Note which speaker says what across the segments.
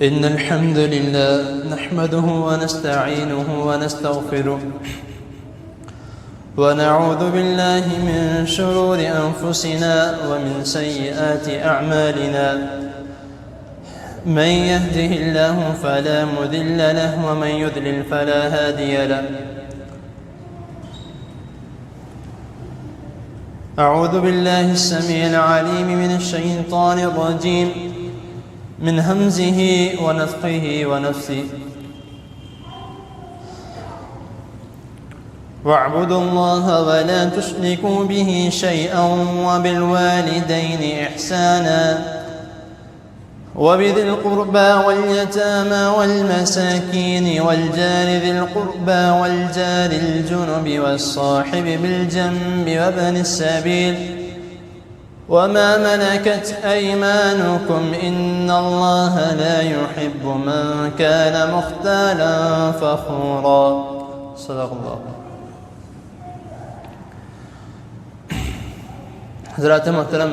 Speaker 1: إن الحمد لله نحمده ونستعينه ونستغفره ونعوذ بالله من شرور أنفسنا ومن سيئات أعمالنا من يهده الله فلا مضل له ومن يضلل فلا هادي له أعوذ بالله السميع العليم من الشيطان الرجيم من همزه ونفخه ونفثه واعبدوا الله ولا تشركوا به شيئا وبالوالدين إحسانا وبذي القربى واليتامى والمساكين والجار ذي القربى والجار الجنب والصاحب بالجنب وابن السبيل وما ملكت أيمانكم إن الله لا يحب من كان مختالا فخورا صدق اللہ. حضرات محترم،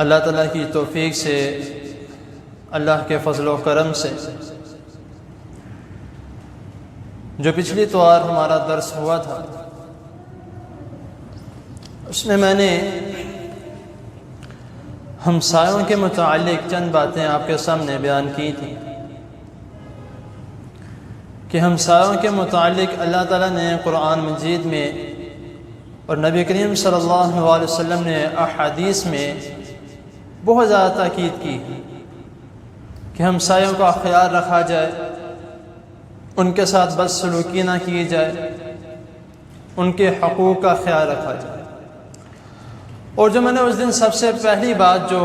Speaker 1: اللہ تعالیٰ کی توفیق سے، اللہ کے فضل و کرم سے جو پچھلی اتوار ہمارا درس ہوا تھا، اس میں میں نے ہمسایوں کے متعلق چند باتیں آپ کے سامنے بیان کی تھیں کہ ہمسایوں کے متعلق اللہ تعالیٰ نے قرآن مجید میں اور نبی کریم صلی اللہ علیہ وسلم نے احادیث میں بہت زیادہ تاکید کی کہ ہمسایوں کا خیال رکھا جائے، ان کے ساتھ بدسلوکی نہ کی جائے، ان کے حقوق کا خیال رکھا جائے. اور جو میں نے اس دن سب سے پہلی بات جو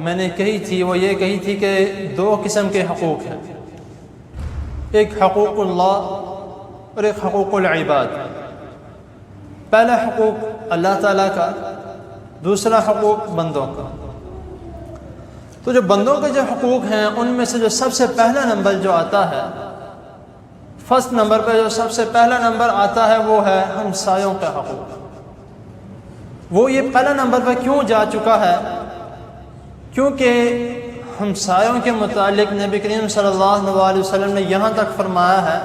Speaker 1: میں نے کہی تھی وہ یہ کہی تھی کہ دو قسم کے حقوق ہیں، ایک حقوق اللہ اور ایک حقوق العباد. پہلا حقوق اللہ تعالیٰ کا، دوسرا حقوق بندوں کا. تو جو بندوں کے جو حقوق ہیں ان میں سے جو سب سے پہلا نمبر جو آتا ہے، فرسٹ نمبر پہ جو سب سے پہلا نمبر آتا ہے وہ ہے ہمسایوں کا حقوق. وہ یہ پہلا نمبر پہ کیوں جا چکا ہے؟ کیونکہ ہمسایوں کے متعلق نبی کریم صلی اللہ علیہ وسلم نے یہاں تک فرمایا ہے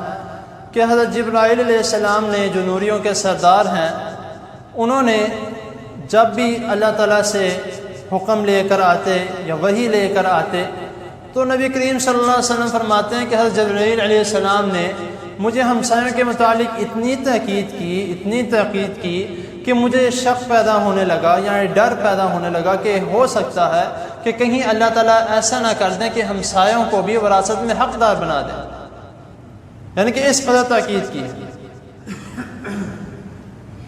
Speaker 1: کہ حضرت جبرائیل علیہ السلام نے جو نوریوں کے سردار ہیں، انہوں نے جب بھی اللہ تعالیٰ سے حکم لے کر آتے یا وحی لے کر آتے تو نبی کریم صلی اللہ علیہ وسلم فرماتے ہیں کہ حضرت جبرائیل علیہ السلام نے مجھے ہمسایوں کے متعلق اتنی تاکید کی کہ مجھے شک پیدا ہونے لگا، یعنی ڈر پیدا ہونے لگا کہ ہو سکتا ہے کہ کہیں اللہ تعالیٰ ایسا نہ کر دیں کہ ہمسایوں کو بھی وراثت میں حقدار بنا دیں. یعنی کہ اس قدر تاکید کی.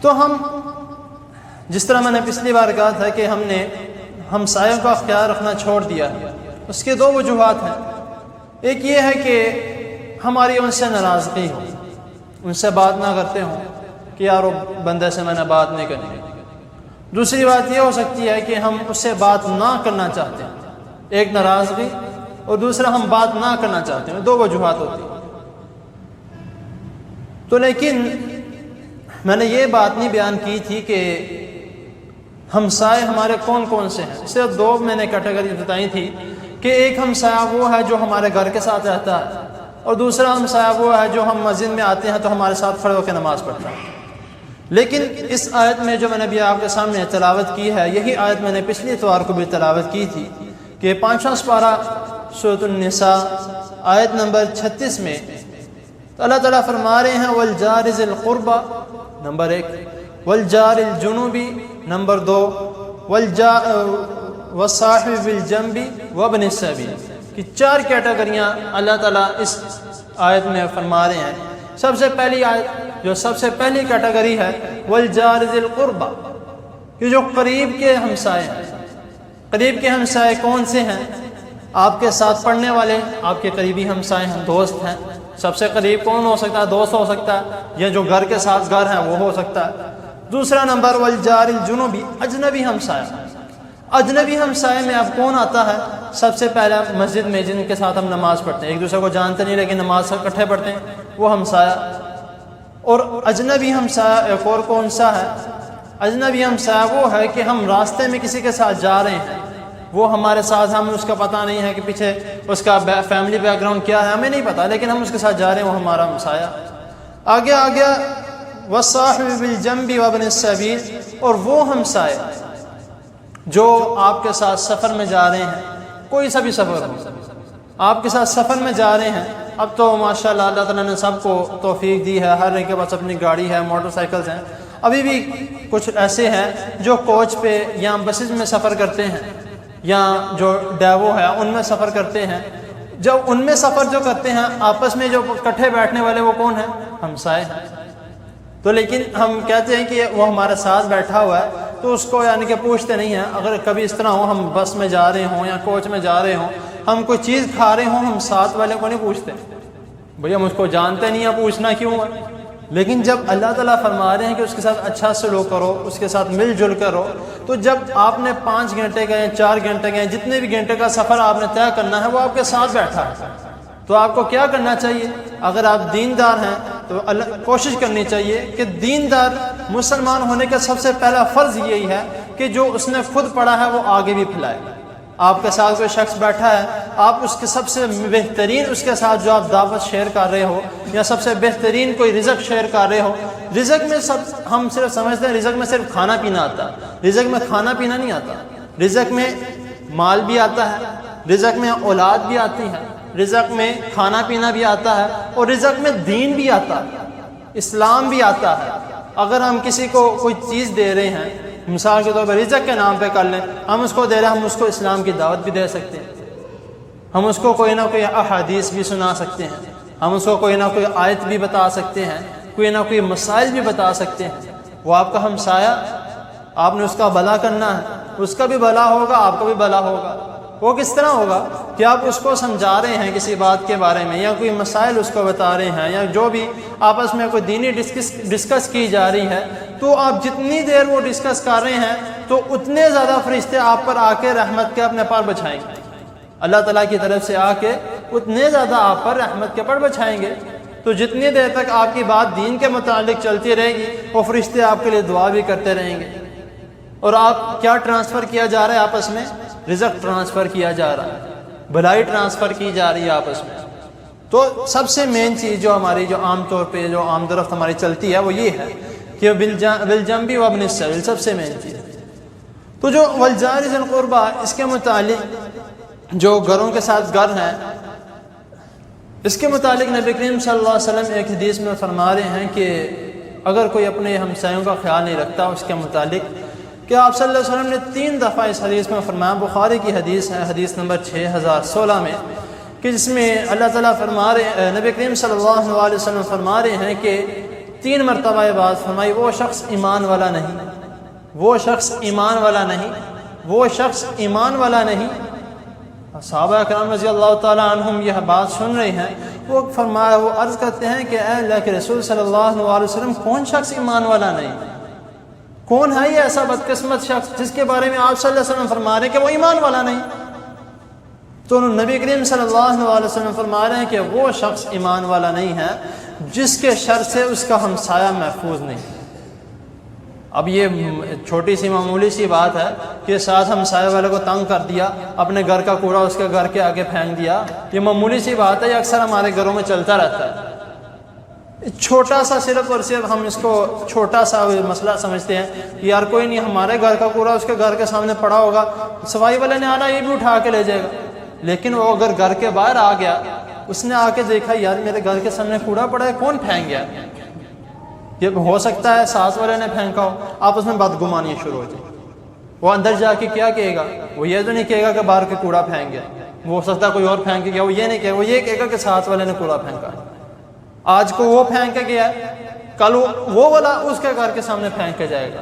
Speaker 1: تو ہم جس طرح میں نے پچھلی بار کہا تھا کہ ہم نے ہمسایوں کا خیال رکھنا چھوڑ دیا ہے، اس کے دو وجوہات ہیں. ایک یہ ہے کہ ہماری ان سے ناراضگی ہو، ان سے بات نہ کرتے ہوں کہ یار وہ بندے سے میں نے بات نہیں کرنی. دوسری بات یہ ہو سکتی ہے کہ ہم اس سے بات نہ کرنا چاہتے ہیں، ایک ناراضگی اور دوسرا ہم بات نہ کرنا چاہتے ہیں. دو وجوہات ہوتی ہیں. تو لیکن میں نے یہ بات نہیں بیان کی تھی کہ ہمسائے ہمارے کون کون سے ہیں. صرف دو میں نے کیٹیگری بتائی تھی کہ ایک ہمسایہ وہ ہے جو ہمارے گھر کے ساتھ رہتا ہے، اور دوسرا ہمسایہ وہ ہے جو ہم مسجد میں آتے ہیں تو ہمارے ساتھ کھڑے ہو کے نماز پڑھتا ہے. لیکن اس آیت میں جو میں نے بھی آپ کے سامنے تلاوت کی ہے، یہی آیت میں نے پچھلی اتوار کو بھی تلاوت کی تھی کہ 5واں سپارہ سورۃ النساء آیت نمبر 36 میں اللہ تعالیٰ فرما رہے ہیں والجار ذی القربى نمبر 1، والجار الجنوبی نمبر 2، والصاحب بالجنب وابن السبیل کی 4 کیٹیگریاں اللہ تعالیٰ اس آیت میں فرما رہے ہیں. سب سے پہلی آیت جو سب سے پہلی کیٹیگری ہے والجار ذی القربى، کہ جو قریب کے ہمسائے ہیں. قریب کے ہمسائے کون سے ہیں؟ آپ کے ساتھ پڑھنے والے آپ کے قریبی ہمسائے ہیں، دوست ہیں. سب سے قریب کون ہو سکتا ہے؟ دوست ہو سکتا ہے، یا جو گھر کے ساتھ گھر ہیں وہ ہو سکتا ہے. دوسرا نمبر والجار الجنوبی، اجنبی ہمسائے. اجنبی ہمسائے میں اب کون آتا ہے؟ سب سے پہلا مسجد میں جن کے ساتھ ہم نماز پڑھتے ہیں، ایک دوسرے کو جانتے نہیں لیکن نماز اکٹھے پڑھتے ہیں، وہ ہمسایہ. اور اجنبی ہمسایہ ایک اور کون سا ہے؟ اجنبی ہمسایہ وہ ہے کہ ہم راستے میں کسی کے ساتھ جا رہے ہیں، وہ ہمارے ساتھ، ہمیں اس کا پتہ نہیں ہے کہ پیچھے اس کا فیملی بیک گراؤنڈ کیا ہے، ہمیں نہیں پتہ، لیکن ہم اس کے ساتھ جا رہے ہیں، وہ ہمارا ہمسایہ۔ آگے آگے والصاحب بالجنب وابن السبیل، اور وہ ہمسائے جو آپ کے ساتھ سفر میں جا رہے ہیں، کوئی سا بھی سفر ہو، آپ کے ساتھ سفر میں جا رہے ہیں۔ اب تو ماشاءاللہ اللہ تعالیٰ نے سب کو توفیق دی ہے، ہر ایک کے پاس اپنی گاڑی ہے، موٹر سائیکلز ہیں۔ ابھی بھی کچھ ایسے ہیں جو کوچ پہ یا بسز میں سفر کرتے ہیں، یا جو ڈیوو ہے ان میں سفر کرتے ہیں۔ جب ان میں سفر جو کرتے ہیں، آپس میں جو اکٹھے بیٹھنے والے وہ کون ہیں؟ ہمسائے ہیں۔ تو لیکن ہم کہتے ہیں کہ وہ ہمارے ساتھ بیٹھا ہوا ہے، تو اس کو یعنی کہ پوچھتے نہیں ہیں۔ اگر کبھی اس طرح ہو، ہم بس میں جا رہے ہوں یا کوچ میں جا رہے ہوں، ہم کوئی چیز کھا رہے ہوں، ہم ساتھ والے کو نہیں پوچھتے، بھئی ہم اس کو جانتے نہیں ہیں، پوچھنا کیوں ہے؟ لیکن جب اللہ تعالیٰ فرما رہے ہیں کہ اس کے ساتھ اچھا سلوک کرو، اس کے ساتھ مل جل کرو، تو جب آپ نے 5 گھنٹے کا یا 4 گھنٹے کا یا جتنے بھی گھنٹے کا سفر آپ نے طے کرنا ہے، وہ آپ کے ساتھ بیٹھا ہے، تو آپ کو کیا کرنا چاہیے؟ اگر آپ دیندار ہیں تو کوشش کرنی چاہیے کہ دیندار مسلمان ہونے کا سب سے پہلا فرض یہی ہے کہ جو اس نے خود پڑھا ہے وہ آگے بھی پھیلائے۔ آپ کے ساتھ کوئی شخص بیٹھا ہے، آپ اس کے سب سے بہترین اس کے ساتھ جو آپ دعوت شیئر کر رہے ہو، یا سب سے بہترین کوئی رزق شیئر کر رہے ہو۔ رزق میں ہم صرف سمجھتے ہیں رزق میں صرف کھانا پینا آتا ہے، رزق میں کھانا پینا نہیں آتا، رزق میں مال بھی آتا ہے، رزق میں اولاد بھی آتی ہے، رزق میں کھانا پینا بھی آتا ہے، اور رزق میں دین بھی آتا ہے، اسلام بھی آتا ہے۔ اگر ہم کسی کو کوئی چیز دے رہے ہیں، مثال کے طور پر رزق کے نام پہ کر لیں، ہم اس کو دے رہے ہیں، ہم اس کو اسلام کی دعوت بھی دے سکتے ہیں، ہم اس کو کوئی نہ کوئی احادیث بھی سنا سکتے ہیں، ہم اس کو کوئی نہ کوئی آیت بھی بتا سکتے ہیں، کوئی نہ کوئی مسائل بھی بتا سکتے ہیں۔ وہ آپ کا ہمسایہ، آپ نے اس کا بھلا کرنا ہے، اس کا بھی بھلا ہوگا، آپ کا بھی بھلا ہوگا۔ وہ کس طرح ہوگا کہ آپ اس کو سمجھا رہے ہیں کسی بات کے بارے میں، یا کوئی مسائل اس کو بتا رہے ہیں، یا جو بھی آپس میں کوئی دینی ڈسکس کی جا رہی ہے، تو آپ جتنی دیر وہ ڈسکس کر رہے ہیں تو اتنے زیادہ فرشتے آپ پر آ کے رحمت کے اپنے پر بچھائیں گے، اللہ تعالیٰ کی طرف سے آ کے اتنے زیادہ آپ پر رحمت کے پر بچھائیں گے۔ تو جتنی دیر تک آپ کی بات دین کے متعلق چلتی رہے گی، وہ فرشتے آپ کے لیے دعا بھی کرتے رہیں گے۔ اور آپ کیا ٹرانسفر کیا جا رہا ہے آپس میں؟ رزق ٹرانسفر کیا جا رہا ہے، بھلائی ٹرانسفر کی جا رہی ہے آپس میں۔ تو سب سے مین چیز جو ہماری جو عام طور پہ جو عام درخت ہماری چلتی ہے وہ یہ ہے کہ بالجنب وابن السبیل، سب سے مین چیز۔ تو جو والجار ذی القربہ، اس کے متعلق جو گھروں کے ساتھ گھر ہیں، اس کے متعلق نبی کریم صلی اللہ علیہ وسلم ایک حدیث میں فرما رہے ہیں کہ اگر کوئی اپنے ہمسایوں کا خیال نہیں رکھتا اس کے متعلق، کہ آپ صلی اللہ علیہ وسلم نے 3 دفعہ اس حدیث میں فرمایا، بخاری کی حدیث ہے، حدیث نمبر 6016 میں، کہ جس میں اللہ تعالیٰ فرما رہے، نبی کریم صلی اللہ علیہ وسلم فرما رہے ہیں کہ 3 مرتبہ یہ بات فرمائی، وہ شخص ایمان والا نہیں، وہ شخص ایمان والا نہیں، وہ شخص ایمان والا نہیں۔ صحابہ کرام رضی اللہ تعالیٰ عنہم یہ بات سن رہے ہیں، وہ فرمایا، وہ عرض کرتے ہیں کہ اے اللہ کے رسول صلی اللہ علیہ وسلم، کون شخص ایمان والا نہیں؟ کون ہے یہ ایسا بدقسمت شخص جس کے بارے میں آپ صلی اللہ علیہ وسلم فرما رہے ہیں کہ وہ ایمان والا نہیں؟ تو نبی کریم صلی اللہ علیہ وسلم فرما رہے ہیں کہ وہ شخص ایمان والا نہیں ہے جس کے شر سے اس کا ہمسایہ محفوظ نہیں۔ اب یہ چھوٹی سی معمولی سی بات ہے کہ ساتھ ہمسایہ والے کو تنگ کر دیا، اپنے گھر کا کوڑا اس کے گھر کے آگے پھینک دیا، یہ معمولی سی بات ہے، یہ اکثر ہمارے گھروں میں چلتا رہتا ہے۔ چھوٹا سا صرف اور صرف ہم اس کو چھوٹا سا مسئلہ سمجھتے ہیں کہ یار کوئی نہیں، ہمارے گھر کا کوڑا اس کے گھر کے سامنے پڑا ہوگا، صفائی والے نے آنا، یہ بھی اٹھا کے لے جائے گا۔ لیکن وہ اگر گھر کے باہر آ گیا، اس نے آ کے دیکھا یار میرے گھر کے سامنے کوڑا پڑا ہے، کون پھینک گیا؟ یہ ہو سکتا ہے ساتھ والے نے پھینکا ہو، آپ اس میں بدگمانی شروع ہو جائے۔ وہ اندر جا کے کیا کہے گا؟ وہ یہ تو نہیں کہے گا کہ باہر کے کوڑا پھینک گیا، وہ ہو سکتا ہے کوئی اور پھینک گیا، وہ یہ نہیں کہے گا، وہ یہ کہے گا کہ ساتھ والے نے کوڑا پھینکا ہے۔ آج کو وہ پھینک کے گیا ہے، کل وہ والا اس کے گھر کے سامنے پھینک کے جائے گا،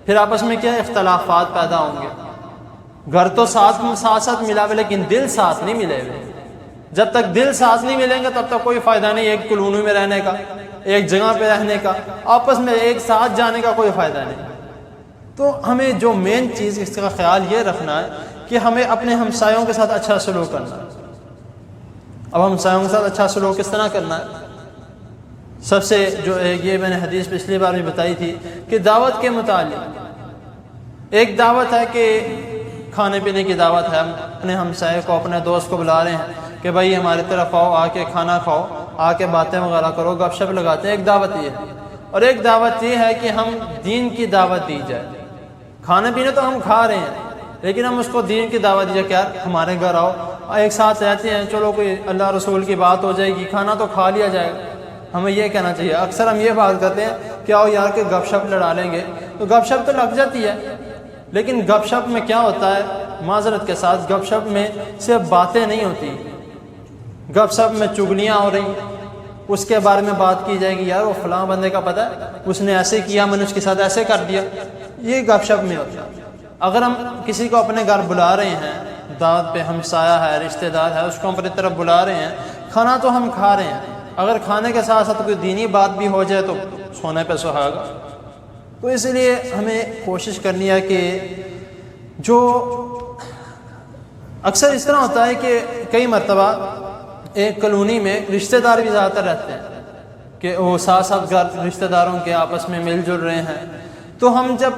Speaker 1: پھر آپس میں کیا اختلافات پیدا ہوں گے۔ گھر تو ساتھ ساتھ ملا ہوئے لیکن دل ساتھ نہیں ملے ہوئے۔ جب تک دل ساتھ نہیں ملیں گے تب تک کوئی فائدہ نہیں ایک کلونی میں رہنے کا، ایک جگہ پہ رہنے کا، آپس میں ایک ساتھ جانے کا کوئی فائدہ نہیں۔ تو ہمیں جو مین چیز اس کا خیال یہ رکھنا ہے کہ ہمیں اپنے ہمسایوں کے ساتھ اچھا سلوک کرنا ہے۔ اب ہمسایوں کے ساتھ اچھا سلوک کس طرح کرنا ہے؟ سب سے جو یہ میں نے حدیث پچھلی بار بھی بتائی تھی کہ دعوت کے متعلق ایک دعوت ہے کہ کھانے پینے کی دعوت ہے، اپنے ہمسائے کو اپنے دوست کو بلا رہے ہیں کہ بھائی ہماری طرف آؤ، آ کے کھانا کھاؤ، آ کے باتیں وغیرہ کرو، گپ شپ لگاتے ہیں، ایک دعوت یہ ہے۔ اور ایک دعوت یہ ہے کہ ہم دین کی دعوت دی جائے۔ کھانے پینے تو ہم کھا رہے ہیں لیکن ہم اس کو دین کی دعوت دی جائے کہ یار ہمارے گھر آؤ، ایک ساتھ رہتے ہیں، چلو کوئی اللہ رسول کی بات ہو جائے گی، کھانا تو کھا لیا جائے گا۔ ہمیں یہ کہنا چاہیے۔ اکثر ہم یہ بات کرتے ہیں کہ آؤ یار کہ گپ شپ لڑا لیں گے، تو گپ شپ تو لگ جاتی ہے لیکن گپ شپ میں کیا ہوتا ہے، معذرت کے ساتھ گپ شپ میں صرف باتیں نہیں ہوتی، گپ شپ میں چگلیاں ہو رہی، اس کے بارے میں بات کی جائے گی، یار وہ فلاں بندے کا پتہ ہے اس نے ایسے کیا، میں نے اس کے ساتھ ایسے کر دیا، یہ گپ شپ میں ہوتا ہے۔ اگر ہم کسی کو اپنے گھر بلا رہے ہیں، دعوت پہ، ہمسایہ ہے، رشتہ دار ہے، اس کو اپنی طرف بلا رہے ہیں، کھانا تو ہم کھا رہے ہیں، اگر کھانے کے ساتھ ساتھ کوئی دینی بات بھی ہو جائے تو سونے پہ سہاگا۔ تو اس لیے ہمیں کوشش کرنی ہے کہ جو اکثر اس طرح ہوتا ہے کہ کئی مرتبہ ایک کالونی میں رشتہ دار بھی زیادہ تر رہتے ہیں کہ وہ ساتھ ساتھ گھر رشتہ داروں کے آپس میں مل جل رہے ہیں، تو ہم جب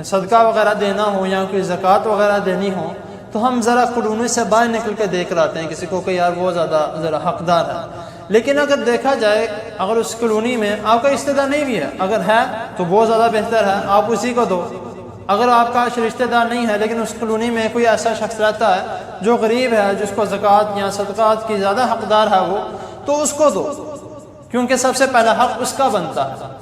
Speaker 1: صدقہ وغیرہ دینا ہو یا کوئی زکوٰۃ وغیرہ دینی ہو تو ہم ذرا کالونی سے باہر نکل کے دیکھ لاتے ہیں کسی کو کہ یار وہ زیادہ ذرا حقدار ہے۔ لیکن اگر دیکھا جائے اگر اس کالونی میں آپ کا رشتہ دار نہیں بھی ہے، اگر ہے تو بہت زیادہ بہتر ہے، آپ اسی کو دو۔ اگر آپ کا رشتہ دار نہیں ہے لیکن اس کالونی میں کوئی ایسا شخص رہتا ہے جو غریب ہے، جس کو زکوٰۃ یا صدقات کی زیادہ حقدار ہے وہ، تو اس کو دو، کیونکہ سب سے پہلا حق اس کا بنتا ہے۔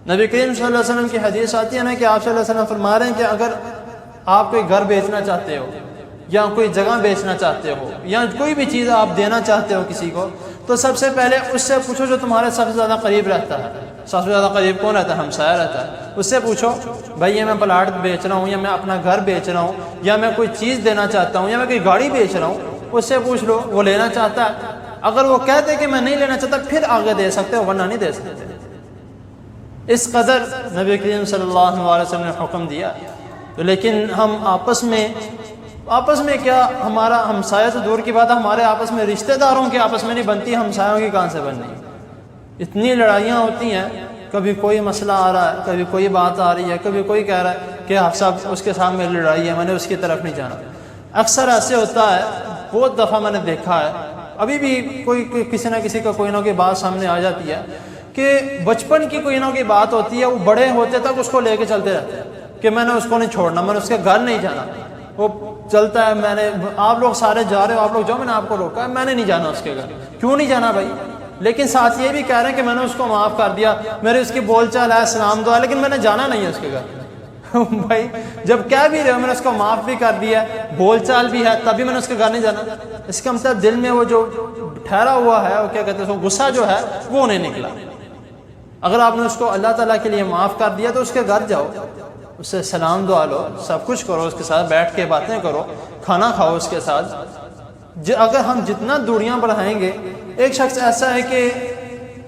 Speaker 1: نبی کریم صلی اللہ علیہ وسلم کی حدیث آتی ہے نا کہ آپ صلی اللہ علیہ وسلم فرما رہے ہیں کہ اگر آپ کوئی گھر بیچنا چاہتے ہو یا کوئی جگہ بیچنا چاہتے ہو یا کوئی بھی چیز آپ دینا چاہتے ہو کسی کو، تو سب سے پہلے اس سے پوچھو جو تمہارے سب سے زیادہ قریب رہتا ہے۔ سب سے زیادہ قریب کون رہتا ہے؟ ہمسایہ رہتا ہے۔ اس سے پوچھو بھائی یہ میں پلاٹ بیچ رہا ہوں یا میں اپنا گھر بیچ رہا ہوں یا میں کوئی چیز دینا چاہتا ہوں یا میں کوئی گاڑی بیچ رہا ہوں، اس سے پوچھ لو وہ لینا چاہتا ہے۔ اگر وہ کہتے کہ میں نہیں لینا چاہتا پھر آگے دے سکتے ہو، ورنہ نہیں دے سکتے۔ اس قدر نبی کریم صلی اللہ علیہ وسلم نے حکم دیا۔ لیکن ہم آپس میں کیا، ہمارا ہمسایہ تو دور کی بات ہے، ہمارے آپس میں رشتہ داروں کے آپس میں نہیں بنتی، ہمسایوں کی کہاں سے بننی؟ اتنی لڑائیاں ہوتی ہیں، کبھی کوئی مسئلہ آ رہا ہے، کبھی کوئی بات آ رہی ہے، کبھی کوئی کہہ رہا ہے کہ آپ صاحب اس کے ساتھ میری لڑائی ہے، میں نے اس کی طرف نہیں جانا۔ اکثر ایسے ہوتا ہے، بہت دفعہ میں نے دیکھا ہے، ابھی بھی کوئی کسی نہ کسی کا کوئی نہ کوئی بات سامنے آ جاتی ہے کہ بچپن کی کوئی نہ کوئی بات ہوتی ہے، وہ بڑے ہوتے تک اس کو لے کے چلتے رہتے ہیں کہ میں نے اس کو نہیں چھوڑنا، میں نے اس کے گھر نہیں جانا۔ وہ چلتا ہے، آپ لوگ سارے جا رہے ہو، آپ لوگ جاؤ، میں نے آپ کو روکا ہے، میں نے نہیں جانا اس کے گھر۔ کیوں نہیں جانا بھائی؟ لیکن ساتھ یہ بھی کہہ رہے ہیں کہ میں نے اس کو معاف کر دیا، میرے اس کی بول چال ہے، سلام دعا، لیکن میں نے جانا نہیں ہے اس کے گھر۔ بھائی جب کہہ بھی رہے ہو میں نے اس کو معاف بھی کر دیا، بول چال بھی ہے، تبھی میں نے اس کے گھر نہیں جانا، اس کا مطلب دل میں وہ جو ٹھہرا ہوا ہے، وہ کیا کہتے ہیں، غصہ جو ہے وہ نہیں نکلا۔ اگر آپ نے اس کو اللہ تعالیٰ کے لیے معاف کر دیا تو اس کے گھر جاؤ، اس سے سلام دعا لو، سب کچھ کرو، اس کے ساتھ بیٹھ کے باتیں کرو، کھانا کھاؤ اس کے ساتھ۔ اگر ہم جتنا دوریاں بڑھائیں گے، ایک شخص ایسا ہے کہ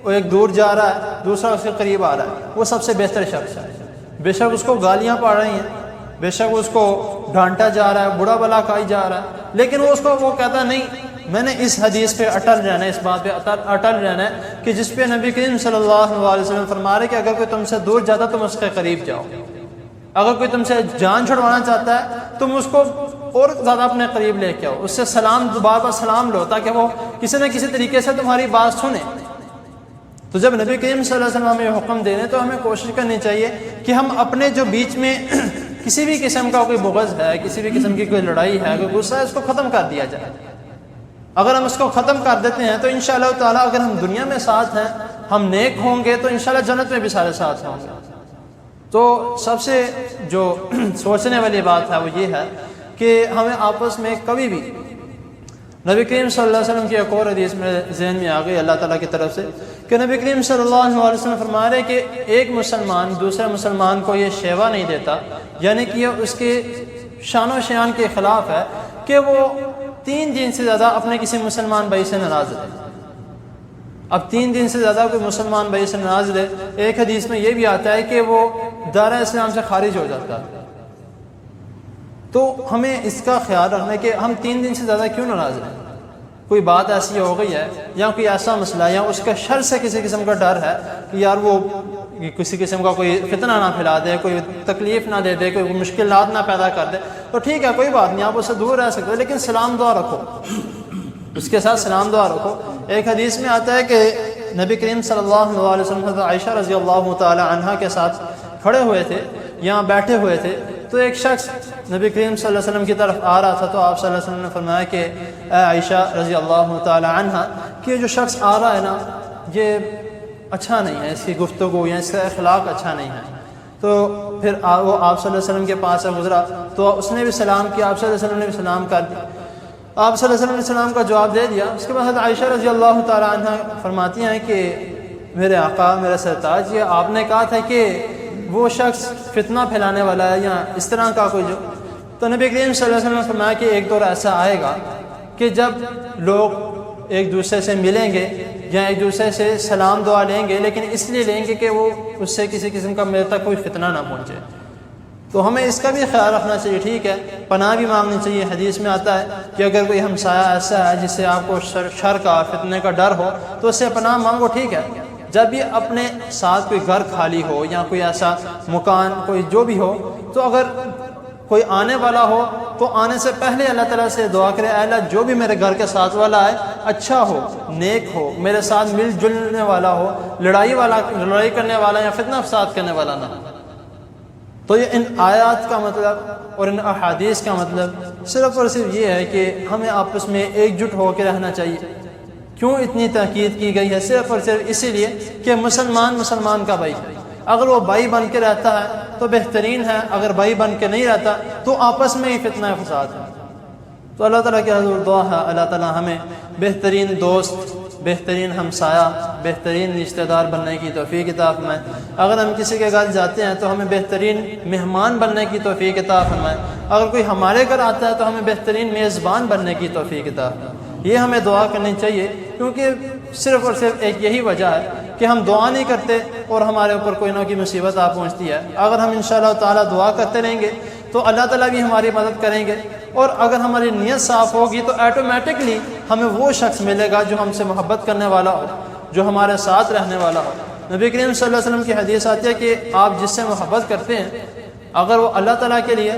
Speaker 1: وہ ایک دور جا رہا ہے، دوسرا اس کے قریب آ رہا ہے، وہ سب سے بہتر شخص ہے۔ بے شک اس کو گالیاں پڑ رہی ہیں، بے شک اس کو ڈانٹا جا رہا ہے، برا بلا کھائی جا رہا ہے، لیکن وہ کہتا نہیں، میں نے اس حدیث پہ اٹل رہنا ہے، اس بات پہ اٹل رہنا ہے کہ جس پہ نبی کریم صلی اللہ علیہ وسلم فرما رہے کہ اگر کوئی تم سے دور جاتا تم اس کے قریب جاؤ، اگر کوئی تم سے جان چھڑوانا چاہتا ہے تم اس کو اور زیادہ اپنے قریب لے کے آؤ، اس سے سلام، بار بار سلام لو تاکہ وہ کسی نہ کسی طریقے سے تمہاری بات سنے۔ تو جب نبی کریم صلی اللہ علیہ وسلم ہمیں حکم دے رہے تو ہمیں کوشش کرنی چاہیے کہ ہم اپنے جو بیچ میں کسی بھی قسم کا کوئی بغض ہے، کسی بھی قسم کی کوئی لڑائی ہے، کوئی غصہ ہے، اس کو ختم کر دیا جائے۔ اگر ہم اس کو ختم کر دیتے ہیں تو انشاءاللہ تعالیٰ اگر ہم دنیا میں ساتھ ہیں، ہم نیک ہوں گے، تو انشاءاللہ جنت میں بھی سارے ساتھ ہوں گے۔ تو سب سے جو سوچنے والی بات ہے وہ یہ ہے کہ ہمیں آپس میں کبھی بھی، نبی کریم صلی اللہ علیہ وسلم کی ایک اور حدیث میں ذہن میں آ گئی اللہ تعالیٰ کی طرف سے کہ نبی کریم صلی اللہ علیہ وسلم فرما رہے کہ ایک مسلمان دوسرے مسلمان کو یہ شیوا نہیں دیتا، یعنی کہ یہ اس کے شان و شیان کے خلاف ہے کہ وہ 3 دن سے زیادہ اپنے کسی مسلمان بھائی سے ناراض رہے۔ اب 3 دن سے زیادہ کوئی مسلمان بھائی سے ناراض رہے، ایک حدیث میں یہ بھی آتا ہے کہ وہ دائرہ اسلام سے خارج ہو جاتا ہے۔ تو ہمیں اس کا خیال رکھنا ہے کہ ہم 3 دن سے زیادہ کیوں ناراض رہیں۔ کوئی بات ایسی ہو گئی ہے یا کوئی ایسا مسئلہ یا اس کا شر سے کسی قسم کا ڈر ہے کہ یار وہ کسی قسم کا کوئی فتنہ نہ پھیلا دے، کوئی تکلیف نہ دے دے، کوئی مشکلات نہ پیدا کر دے، تو ٹھیک ہے کوئی بات نہیں، آپ اس سے دور رہ سکتے ہو، لیکن سلام دعا رکھو، اس کے ساتھ سلام دعا رکھو۔ ایک حدیث میں آتا ہے کہ نبی کریم صلی اللہ علیہ وسلم حضرت عائشہ رضی اللہ تعالی عنہا کے ساتھ کھڑے ہوئے تھے، یہاں بیٹھے ہوئے تھے، تو ایک شخص نبی کریم صلی اللہ علیہ وسلم کی طرف آ رہا تھا، تو آپ صلی اللہ علیہ وسلم نے فرمایا کہ اے عائشہ رضی اللہ تعالی عنہا کہ یہ جو شخص آ رہا ہے نا یہ اچھا نہیں ہے، اس کی گفتگو یا اس کا اخلاق اچھا نہیں ہے۔ تو پھر وہ آپ صلی اللہ علیہ وسلم کے پاس سے گزرا تو اس نے بھی سلام کیا، آپ صلی اللہ علیہ وسلم نے بھی سلام کر دیا، آپ صلی اللہ علیہ وسلم نے سلام کا جواب دے دیا۔ اس کے بعد حضرت عائشہ رضی اللہ تعالی عنہا فرماتی ہیں کہ میرے آقا میرے سرتاج، یہ آپ نے کہا تھا کہ وہ شخص فتنہ پھیلانے والا ہے یا اس طرح کا کوئی جو، تو نبی کریم صلی اللہ علیہ وسلم نے فرمایا کہ ایک دور ایسا آئے گا کہ جب لوگ ایک دوسرے سے ملیں گے یا ایک دوسرے سے سلام دعا لیں گے، لیکن اس لیے لیں گے کہ وہ اس سے کسی قسم کا میرے تک کوئی فتنہ نہ پہنچے، تو ہمیں اس کا بھی خیال رکھنا چاہیے۔ ٹھیک ہے پناہ بھی مانگنی چاہیے، حدیث میں آتا ہے کہ اگر کوئی ہمسایہ ایسا ہے جس سے آپ کو شر کا فتنے کا ڈر ہو تو اس سے پناہ مانگو، ٹھیک ہے۔ جب بھی اپنے ساتھ کوئی گھر خالی ہو یا کوئی ایسا مکان کوئی جو بھی ہو، تو اگر کوئی آنے والا ہو تو آنے سے پہلے اللہ تعالیٰ سے دعا کرے، اے اللہ جو بھی میرے گھر کے ساتھ والا ہے اچھا ہو، نیک ہو، میرے ساتھ مل جلنے والا ہو، لڑائی کرنے والا یا فتنہ فساد کرنے والا نہ ہو۔ تو یہ ان آیات کا مطلب اور ان احادیث کا مطلب صرف اور صرف یہ ہے کہ ہمیں آپس میں ایک جٹ ہو کے رہنا چاہیے۔ کیوں اتنی تاکید کی گئی ہے؟ صرف اور صرف اسی لیے کہ مسلمان کا بھائی ہے، اگر وہ بھائی بن کے رہتا ہے تو بہترین ہے، اگر بھائی بن کے نہیں رہتا تو آپس میں ہی فتنہ فساد ہے۔ تو اللہ تعالیٰ کی حضور دعا ہے اللہ تعالیٰ ہمیں بہترین دوست، بہترین ہمسایہ، بہترین رشتہ دار بننے کی توفیق عطا فرمائے۔ اگر ہم کسی کے گھر جاتے ہیں تو ہمیں بہترین مہمان بننے کی توفیق عطا فرمائے، اگر کوئی ہمارے گھر آتا ہے تو ہمیں بہترین میزبان بننے کی توفیق عطا فرمائے۔ یہ ہمیں دعا کرنی چاہیے، کیونکہ صرف اور صرف ایک یہی وجہ ہے کہ ہم دعا نہیں کرتے اور ہمارے اوپر کوئی نہ کوئی مصیبت آ پہنچتی ہے۔ اگر ہم انشاءاللہ تعالیٰ دعا کرتے رہیں گے تو اللہ تعالیٰ بھی ہماری مدد کریں گے، اور اگر ہماری نیت صاف ہوگی تو آٹومیٹکلی ہمیں وہ شخص ملے گا جو ہم سے محبت کرنے والا ہو، جو ہمارے ساتھ رہنے والا ہو۔ نبی کریم صلی اللہ علیہ وسلم کی حدیث آتی ہے کہ آپ جس سے محبت کرتے ہیں اگر وہ اللہ تعالیٰ کے لیے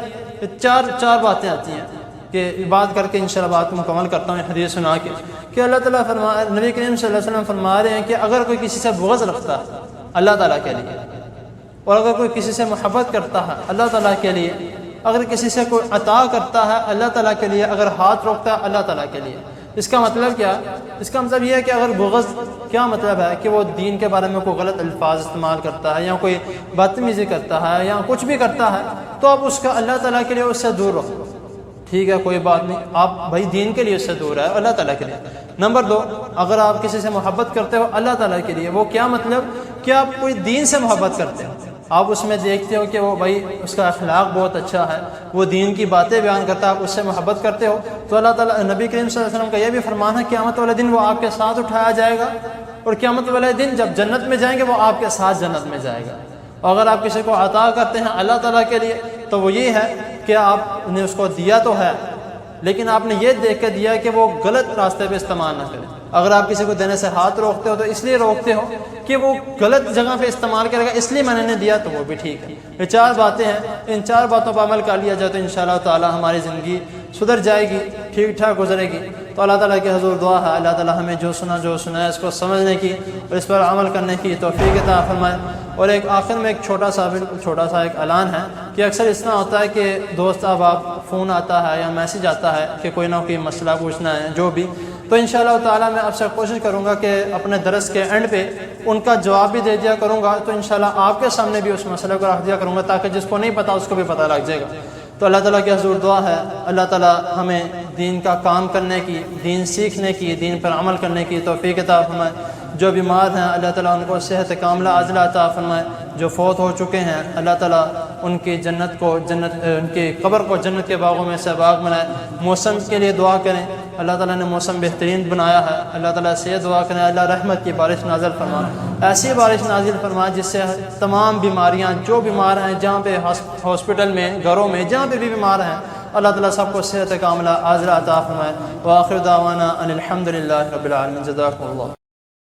Speaker 1: چار باتیں آتی ہیں، کہ بات کر کے انشاءاللہ بات کو مکمل کرتا ہوں حدیث سنا کے، کہ اللہ تعالیٰ نبی کریم صلی اللہ علیہ وسلم فرما رہے ہیں کہ اگر کوئی کسی سے بغض رکھتا ہے اللہ تعالیٰ کے لیے، اور اگر کوئی کسی سے محبت کرتا ہے اللہ تعالیٰ کے لیے، اگر کسی سے کوئی عطا کرتا ہے اللہ تعالیٰ کے لیے، اگر ہاتھ روکتا ہے اللہ تعالیٰ کے لیے۔ اس کا مطلب کیا ہے؟ اس کا مطلب یہ ہے کہ اگر بغض کیا مطلب ہے کہ وہ دین کے بارے میں کوئی غلط الفاظ استعمال کرتا ہے یا کوئی بدتمیزی کرتا ہے یا کچھ بھی کرتا ہے، تو آپ اس کا اللہ تعالیٰ کے لیے اس سے دور رہو، ٹھیک ہے کوئی بات نہیں، آپ بھائی دین کے لیے اس سے دور ہے اللہ تعالیٰ کے لیے۔ نمبر 2، اگر آپ کسی سے محبت کرتے ہو اللہ تعالیٰ کے لیے، وہ کیا مطلب کہ آپ کوئی دین سے محبت کرتے ہو، آپ اس میں دیکھتے ہو کہ وہ بھائی اس کا اخلاق بہت اچھا ہے، وہ دین کی باتیں بیان کرتا ہے، آپ اس سے محبت کرتے ہو، تو اللہ تعالیٰ نبی کریم صلی اللہ علیہ وسلم کا یہ بھی فرمان ہے قیامت والے دن وہ آپ کے ساتھ اٹھایا جائے گا، اور قیامت والے دن جب جنت میں جائیں گے وہ آپ کے ساتھ جنت میں جائے گا۔ اور اگر آپ کسی کو عطا کرتے ہیں اللہ تعالیٰ کے لیے تو وہ یہ ہے کہ آپ نے اس کو دیا تو ہے، لیکن آپ نے یہ دیکھ کے دیا کہ وہ غلط راستے پہ استعمال نہ کرے۔ اگر آپ کسی کو دینے سے ہاتھ روکتے ہو تو اس لیے روکتے ہو کہ وہ غلط جگہ پہ استعمال کرے گا، اس لیے میں نے دیا تو وہ بھی ٹھیک ہے۔ یہ 4 باتیں ہیں، ان 4 باتوں پر عمل کر لیا جائے تو انشاءاللہ تعالی ہماری زندگی سدھر جائے گی، ٹھیک ٹھاک گزرے گی۔ تو اللہ تعالیٰ کی حضور دعا ہے اللہ تعالیٰ ہمیں جو سنا ہے اس کو سمجھنے کی اور اس پر عمل کرنے کی توفیق عطا فرمائے۔ اور ایک آخر میں ایک چھوٹا سا ایک اعلان ہے کہ اکثر اس طرح ہوتا ہے کہ دوست آپ فون آتا ہے یا میسیج آتا ہے کہ کوئی نہ کوئی مسئلہ پوچھنا ہے جو بھی، تو انشاءاللہ تعالیٰ میں آپ سے کوشش کروں گا کہ اپنے درس کے اینڈ پہ ان کا جواب بھی دے دیا کروں گا، تو انشاءاللہ آپ کے سامنے بھی اس مسئلے کو رکھ دیا کروں گا تاکہ جس کو نہیں پتہ اس کو بھی پتہ لگ جائے گا۔ تو اللہ تعالیٰ کی حضور دعا ہے اللہ تعالیٰ ہمیں دین کا کام کرنے کی، دین سیکھنے کی، دین پر عمل کرنے کی توفیق عطا فرمائے۔ جو بیمار ہیں اللہ تعالیٰ ان کو صحت کاملہ عاجلہ عطا فرمائے، جو فوت ہو چکے ہیں اللہ تعالیٰ ان کی ان کی قبر کو جنت کے باغوں میں سے باغ بنائے۔ موسم کے لیے دعا کریں، اللہ تعالیٰ نے موسم بہترین بنایا ہے، اللہ تعالیٰ سے یہ دعا کریں اللہ رحمت کی بارش نازل فرما، ایسی بارش نازل فرما جس سے تمام بیماریاں جو بیمار ہیں جہاں پہ ہاسپٹل میں، گھروں میں، جہاں پہ بھی بیمار ہیں اللہ تعالیٰ سب کو صحت کاملہ عاجلہ عطا فرمائے۔ وآخر دعوانا ان الحمد للہ رب العالمین۔ جزاکم اللہ۔